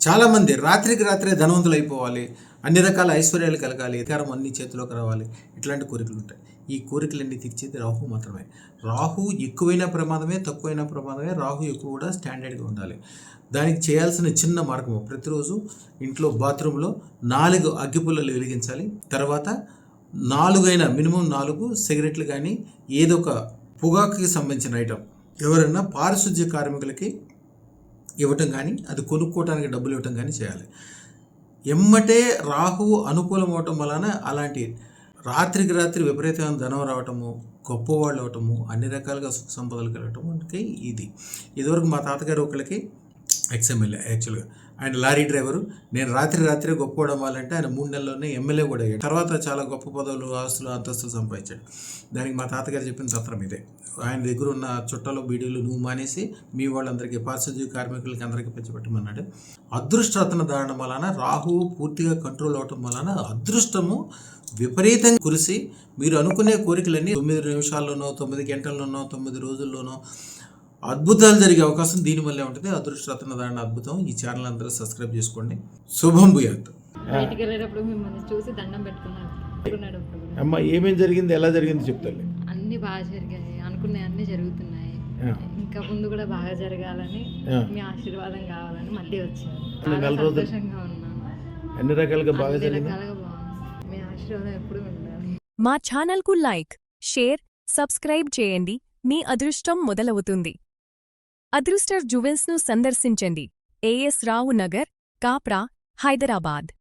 చాలామంది రాత్రికి రాత్రే ధనవంతులు అయిపోవాలి, అన్ని రకాల ఐశ్వర్యాలు కలగాలి, అధికారం అన్ని చేతిలోకి రావాలి, ఇట్లాంటి కోరికలు ఉంటాయి. ఈ కోరికలన్నీ తీర్చేది రాహు మాత్రమే. రాహు ఎక్కువైనా ప్రమాదమే, తక్కువైనా ప్రమాదమే. రాహు ఎక్కువ కూడా స్టాండర్డ్గా ఉండాలి. దానికి చేయాల్సిన చిన్న మార్గము, ప్రతిరోజు ఇంట్లో బాత్రూంలో 4 అగ్గిపుల్లలు వెలిగించాలి. తర్వాత 4 మినిమం 4 సిగరెట్లు కానీ ఏదో ఒక పొగాకుకి సంబంధించిన ఐటమ్ ఎవరైనా పారిశుద్ధ్య కార్మికులకి ఇవ్వటం కానీ, అది కొనుక్కోవడానికి డబ్బులు ఇవ్వటం కానీ చేయాలి. ఎమ్మటే రాహువు అనుకూలం అవటం వలన అలాంటి రాత్రికి రాత్రి విపరీతమైన ధనం రావటము, గొప్పవాళ్ళు అవటము, అన్ని రకాలుగా సుఖ సంపదలు కలగటము ఇది. ఇదివరకు మా తాతగారు ఒకరికి ఎక్స్ఎమ్మెల్యే, యాక్చువల్గా ఆయన లారీ డ్రైవరు. నేను రాత్రి గొప్పవడం వాళ్ళంటే ఆయన 3 నెలల్లోనే ఎమ్మెల్యే కూడా అయ్యాడు. తర్వాత చాలా గొప్ప పదవులు, ఆస్తులు, అంతస్తులు సంపాదించాడు. దానికి మా తాతగారు చెప్పిన తత్రం ఇదే. ఆయన దగ్గర ఉన్న చుట్టాలు బీడీలు నువ్వు మానేసి మీ వాళ్ళందరికీ, పారిశుద్ధ్య కార్మికులకి అందరికీ పెంచబెట్టమన్నాడు. అదృష్టరత్న దారణం వలన రాహువు పూర్తిగా కంట్రోల్ అవటం వలన అదృష్టము విపరీతంగా కురిసి మీరు అనుకునే కోరికలన్నీ 9 నిమిషాల్లోనో, 9 గంటల్లోనో, 9 రోజుల్లోనో అద్భుతాలు జరిగే అవకాశం దీనివల్లే ఉంటుంది. అదృష్టరత్న దారణ అద్భుతం. ఈ ఛానల్ అందరూ సబ్స్క్రైబ్ చేసుకోండి. శుభం భూయాత్. బయటికి వెళ్ళేటప్పుడు మిమ్మల్ని చూసి దండం పెట్టుకున్నాడు. అమ్మ ఏమేం జరిగింది, ఎలా జరిగింది చెప్తాను. అన్ని బాగా జరిగాయి, అనుకున్నాయి అన్ని జరుగుతున్నాయి. ఇంకా ముందు కూడా బాగా జరగాలని, మీ ఆశీర్వాదం కావాలని మళ్ళీ వచ్చాను. సంతోషంగా ఉన్నాను. అన్ని రకాలుగా బాగా జరిగింది. మీ ఆశీర్వాదం ఎప్పుడు ఉండాలి. మా ఛానల్కు లైక్, షేర్, సబ్స్క్రైబ్ చేయండి. మీ అదృష్టం మొదలవుతుంది. అదృష్ట జ్యువెల్స్ను సందర్శించండి. ఏఎస్ రావు నగర్, కాప్రా, హైదరాబాద్.